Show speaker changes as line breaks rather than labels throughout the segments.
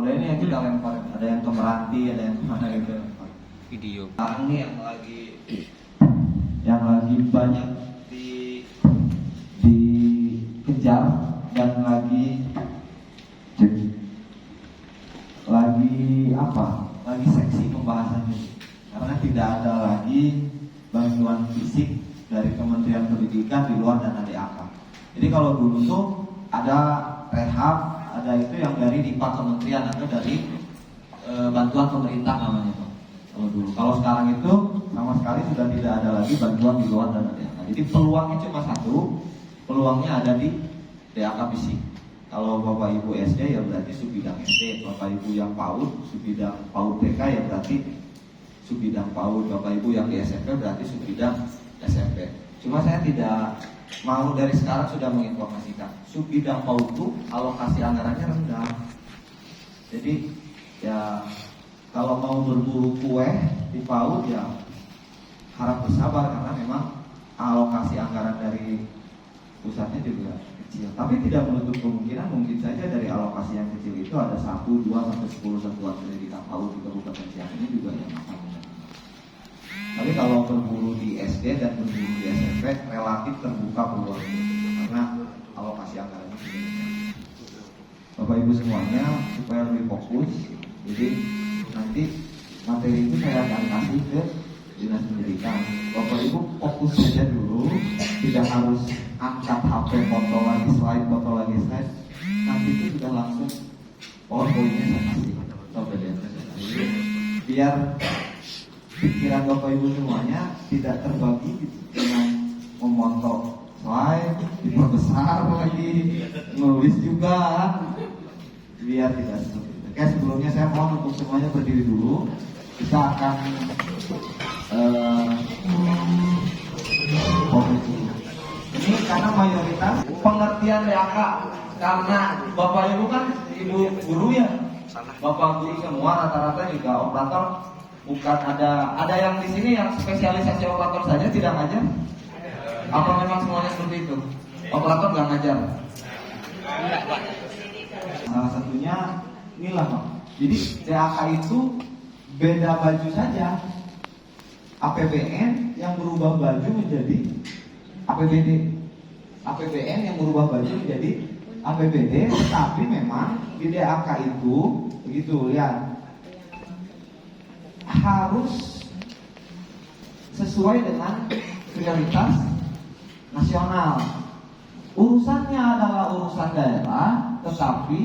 Udah ini yang kita lempar, ada yang ke Meranti, ada yang kemana gitu.
Video.
Sekarang nih yang lagi banyak dikejar dan lagi apa? Lagi seksi pembahasannya. Karena tidak ada lagi bantuan fisik dari Kementerian Pendidikan di luar dana DAK. Jadi kalau dulu tuh ada rehab, ada itu yang dari DIPA kementerian atau dari bantuan pemerintah namanya tuh. Kalau dulu, kalau sekarang itu sama sekali sudah tidak ada lagi bantuan di luar dana DAK. Jadi peluangnya cuma satu, peluangnya ada di DAK fisik. Kalau Bapak Ibu SD ya berarti subbidang SD, Bapak Ibu yang PAUD subbidang PAUD TK ya berarti subbidang PAUD, Bapak Ibu yang di SMP berarti subbidang SMP. Cuma saya tidak mau dari sekarang sudah menginformasikan subbidang PAUD itu alokasi anggarannya rendah. Jadi ya kalau mau berburu kue di PAUD ya harap bersabar karena memang alokasi anggaran dari pusatnya juga kecil. Tapi tidak menutup kemungkinan mungkin saja dari alokasi yang kecil itu ada 1, 2, sampai 10 satuan pendidikan PAUD di Kabupaten Cianjur ini juga yang akan. Tapi kalau berburu di SD dan berburu di SMP relatif terbuka peluangnya karena alokasi anggarannya sudah besar. Bapak Ibu semuanya supaya lebih fokus, jadi nanti materi itu saya akan kasih ke Dinas Pendidikan. Bapak Ibu fokus saja dulu, tidak harus angkat HP foto lagi slide, nanti itu sudah langsung PowerPoint-nya saya kasih atau PDF-nya saya kasih. Biar pikiran Bapak Ibu semuanya tidak terbagi dengan memontok slide, diperbesar lagi, nulis juga, biar tidak seperti itu. Oke, sebelumnya saya mohon untuk semuanya berdiri dulu. Kita akan fokus dulu. Ini karena mayoritas pengertian DAK, karena Bapak Ibu kan Ibu guru ya, Bapak guru semua rata-rata juga operator. Bukan ada yang di sini yang spesialisasi operator saja tidak ngajar? Apa memang semuanya seperti itu? Operator nggak ngajar? Salah satunya inilah Pak. Jadi DAK itu beda baju saja. APBN yang berubah baju menjadi APBD. APBN yang berubah baju menjadi APBD. Tapi memang di DAK itu begitu lihat, harus sesuai dengan prioritas nasional. Urusannya adalah urusan daerah, tetapi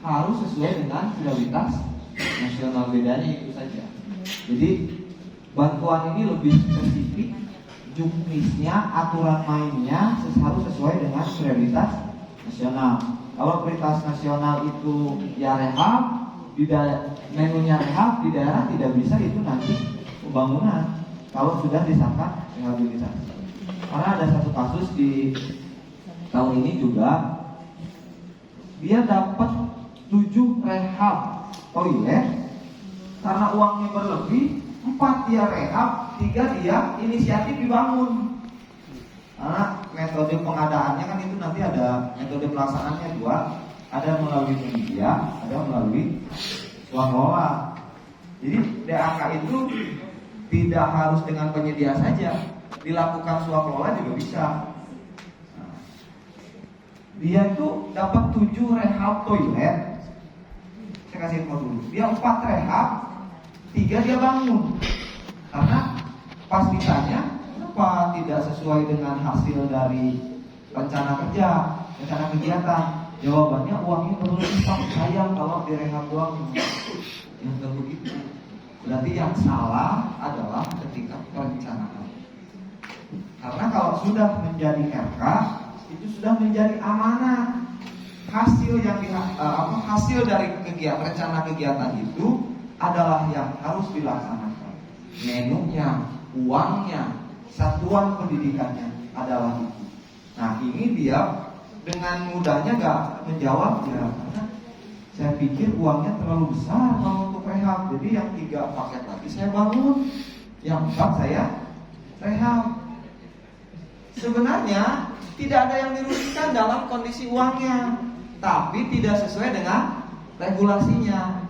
harus sesuai dengan prioritas nasional, bedanya itu saja. Jadi bantuan ini lebih spesifik, juknisnya, aturan mainnya harus sesuai dengan prioritas nasional. Kalau prioritas nasional itu ya rehab, menunya rehab, di daerah tidak bisa itu nanti pembangunan kalau sudah disahkan rehabilitasi. Karena ada satu kasus di tahun ini juga, dia dapat 7 rehab toilet karena uangnya berlebih, 4 dia rehab, 3 dia inisiatif dibangun. Karena metode pengadaannya kan itu nanti ada metode pelaksanaannya 2. Ada melalui media, ada melalui swaslola. Jadi DAK itu tidak harus dengan penyedia saja, dilakukan swaslola juga bisa. Nah, dia itu dapat 7 rehab toilet. Saya kasih info dulu. Dia 4 rehab, 3 dia bangun. Karena pas ditanya, kenapa tidak sesuai dengan hasil dari rencana kerja, rencana kegiatan? Jawabannya uangnya perlu dipak, sayang kalau direhab uangnya. Yang tidak begitu. Berarti yang salah adalah ketika perencanaan. Karena kalau sudah menjadi RK, itu sudah menjadi amanah. Hasil yang hasil dari kegiatan, rencana kegiatan itu adalah yang harus dilaksanakan. Menunya, uangnya, satuan pendidikannya adalah itu. Nah ini dia dengan mudahnya nggak menjawabnya karena saya pikir uangnya terlalu besar kalau untuk rehab. Jadi yang 3 paket lagi saya bangun, yang 4 saya rehab. Sebenarnya tidak ada yang dirugikan dalam kondisi uangnya, tapi tidak sesuai dengan regulasinya.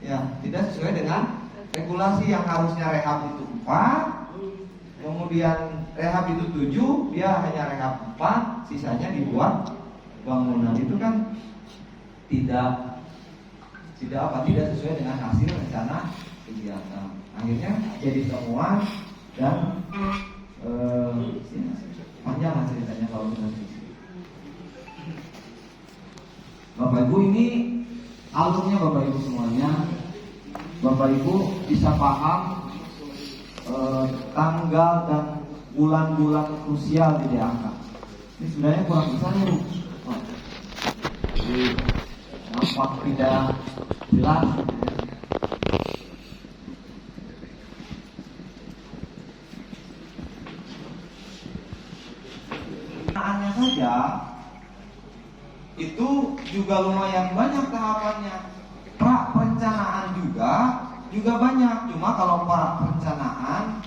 Ya, tidak sesuai dengan regulasi. Yang harusnya rehab itu 4, kemudian rehab itu 7, dia hanya rehab 4, sisanya dibuat bangunan. Itu kan tidak sesuai dengan hasil rencana kegiatan. Akhirnya jadi temuan dan panjang lah ceritanya kalau misalnya. Bapak Ibu, ini alurnya Bapak Ibu semuanya. Bapak Ibu bisa paham tanggal dan bulan-bulan krusial di DAK. Ini sebenarnya kurang besar ya Bu. Jadi nampak tidak jelas. Perencanaannya saja itu juga lumayan banyak tahapannya. Perencanaan juga banyak. Cuma kalau perencanaan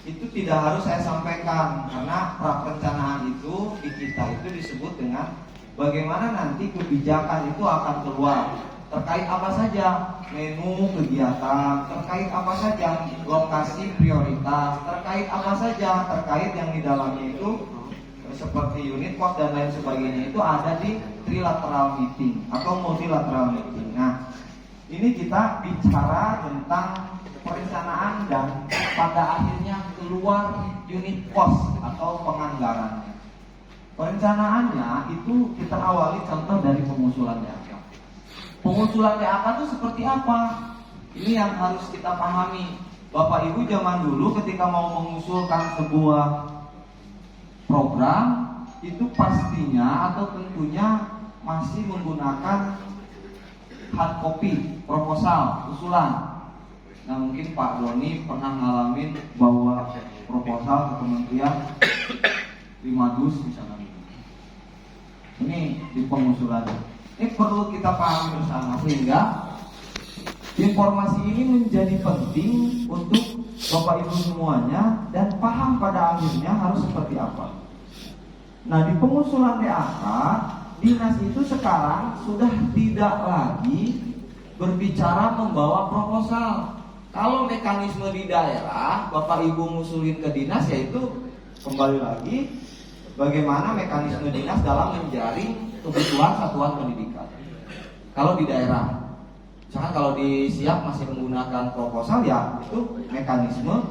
itu tidak harus saya sampaikan, karena perencanaan itu di kita itu disebut dengan bagaimana nanti kebijakan itu akan keluar. Terkait apa saja menu kegiatan, terkait apa saja lokasi prioritas, terkait apa saja, terkait yang di dalamnya itu seperti unit cost dan lain sebagainya itu ada di trilateral meeting atau multilateral meeting. Nah, ini kita bicara tentang perencanaan dan pada akhirnya keluar unit cost atau penganggarannya. Perencanaannya itu kita awali contoh dari pengusulan DAK. Pengusulan DAK itu seperti apa? Ini yang harus kita pahami. Bapak Ibu zaman dulu ketika mau mengusulkan sebuah program itu pastinya atau tentunya masih menggunakan hard copy proposal usulan. Nah, mungkin Pak Doni pernah ngalamin bawa proposal ke kementerian 5 dus misalnya. Ini di pengusulan. Ini perlu kita pahami bersama sehingga informasi ini menjadi penting untuk Bapak Ibu semuanya dan paham pada akhirnya harus seperti apa. Nah, di pengusulan DAK, dinas itu sekarang sudah tidak lagi berbicara membawa proposal. Kalau mekanisme di daerah, Bapak Ibu ngusulin ke dinas, yaitu kembali lagi bagaimana mekanisme dinas dalam menjaring kebutuhan satuan pendidikan. Kalau di daerah, misalkan kalau di Siak masih menggunakan proposal, ya itu mekanisme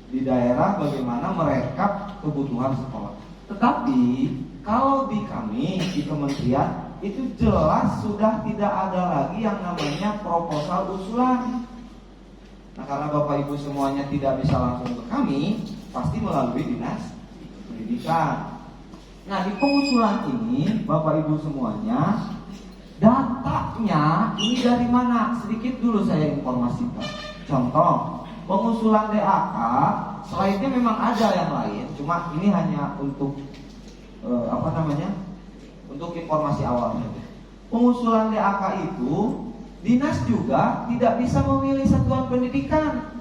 di daerah bagaimana merekap kebutuhan sekolah. Tetapi kalau di kami di kementerian itu jelas sudah tidak ada lagi yang namanya proposal usulan. Nah, karena Bapak Ibu semuanya tidak bisa langsung ke kami, pasti melalui dinas pendidikan. Nah, di pengusulan ini Bapak Ibu semuanya, datanya ini dari mana? Sedikit dulu saya informasikan. Contoh, pengusulan DAK, selainnya memang ada yang lain, cuma ini hanya untuk untuk informasi awal. Pengusulan DAK itu dinas juga tidak bisa memilih satuan pendidikan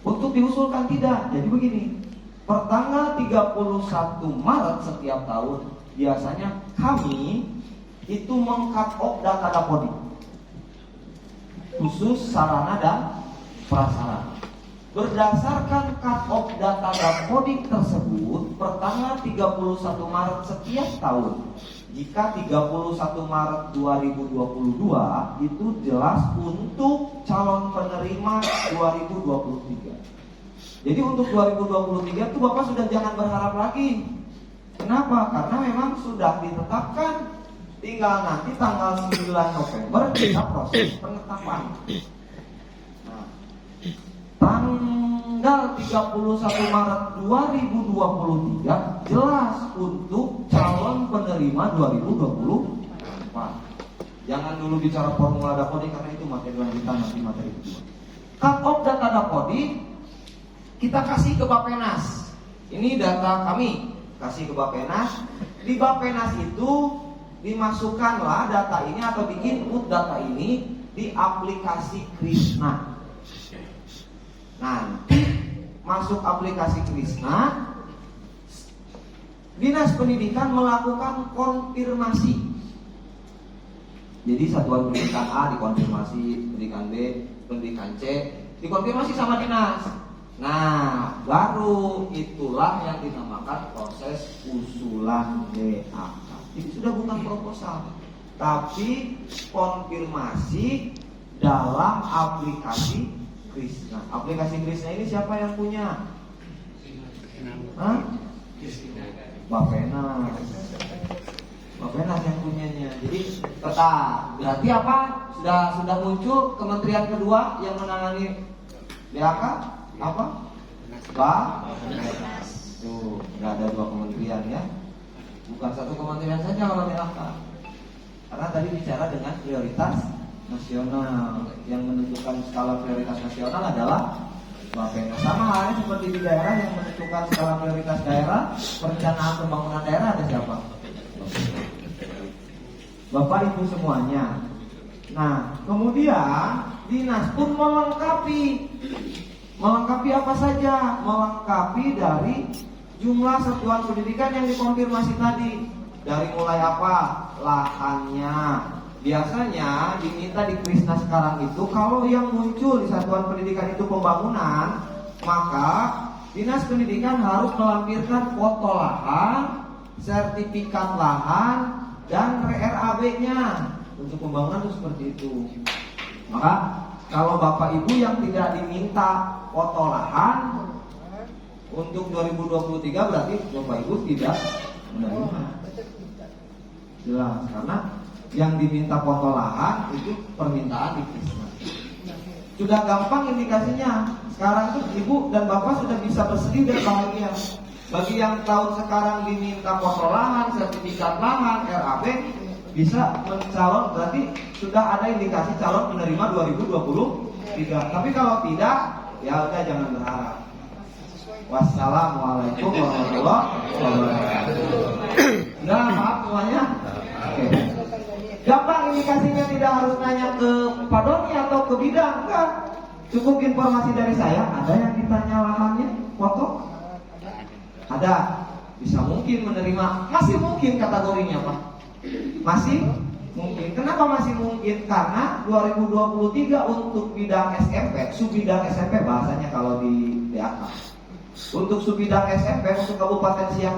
untuk diusulkan, tidak. Jadi begini, pertanggal 31 Maret setiap tahun biasanya kami itu meng-cut off data Dapodi khusus sarana dan prasarana. Berdasarkan cut off data Dapodi tersebut, pertanggal 31 Maret setiap tahun, jika 31 Maret 2022 itu jelas untuk calon penerima 2023. Jadi untuk 2023 itu Bapak sudah jangan berharap lagi. Kenapa? Karena memang sudah ditetapkan, tinggal nanti tanggal 9 November kita proses penetapan. Nah, tanggal 31 Maret 2023 jelas untuk calon penerima 2024. Jangan dulu bicara formula Dapodi karena itu materi lanjutan, nanti materi kedua. Cut off data Dapodi kita kasih ke Bappenas. Ini data kami, kasih ke Bappenas. Di Bappenas itu dimasukkanlah data ini atau di input data ini di aplikasi Krisna. Nanti masuk aplikasi Krisna, Dinas Pendidikan melakukan konfirmasi. Jadi satuan pendidikan A dikonfirmasi, pendidikan B, pendidikan C dikonfirmasi sama dinas. Nah, baru itulah yang dinamakan proses usulan DAK. Jadi sudah bukan proposal, tapi konfirmasi dalam aplikasi Krisna. Aplikasi Krisna ini siapa yang punya? Hah? Bapenas. Bapenas yang punyanya. Jadi tetap. Berarti apa? Sudah muncul kementerian kedua yang menangani DAK apa? Tuh, nggak ada dua kementerian ya. Bukan satu kementerian saja kalau DAK. Karena tadi bicara dengan prioritas nasional. Yang menentukan skala prioritas nasional adalah Bapenas. Sama halnya seperti di daerah yang menentukan skala prioritas daerah, perencanaan pembangunan daerah ada siapa? Bapak Ibu semuanya. Nah, kemudian dinas pun melengkapi apa saja? Melengkapi dari jumlah satuan pendidikan yang dikonfirmasi tadi. Dari mulai apa? Lahannya. Biasanya diminta di Krisna sekarang itu, kalau yang muncul di satuan pendidikan itu pembangunan, maka dinas pendidikan harus melampirkan foto lahan, sertifikat lahan, dan RAB-nya. Untuk pembangunan itu seperti itu. Maka kalau Bapak Ibu yang tidak diminta foto lahan untuk 2023, berarti Bapak Ibu tidak menerima. Jelas, karena yang diminta foto lahan itu permintaan di Krisna. Sudah gampang indikasinya. Sekarang tuh Ibu dan Bapak sudah bisa bersedih dan bahagia. Bagi yang tahun sekarang diminta foto lahan, sertifikat lahan, RAB, bisa mencalon, berarti sudah ada indikasi calon penerima 2023. Tapi kalau tidak, ya udah jangan berharap. Wassalamualaikum warahmatullahi wabarakatuh. Udah, maaf semuanya. Oke. Gampang indikasinya, tidak harus nanya ke Pak Doni atau ke bidang, enggak. Cukup informasi dari saya. Ada yang ditanya lahannya, foto? Ada. Bisa mungkin menerima, masih mungkin kategorinya Pak. Masih mungkin. Kenapa masih mungkin? Karena 2023 untuk bidang SMP, subbidang SMP bahasanya kalau di DAK. Untuk subbidang SMP untuk Kabupaten Siak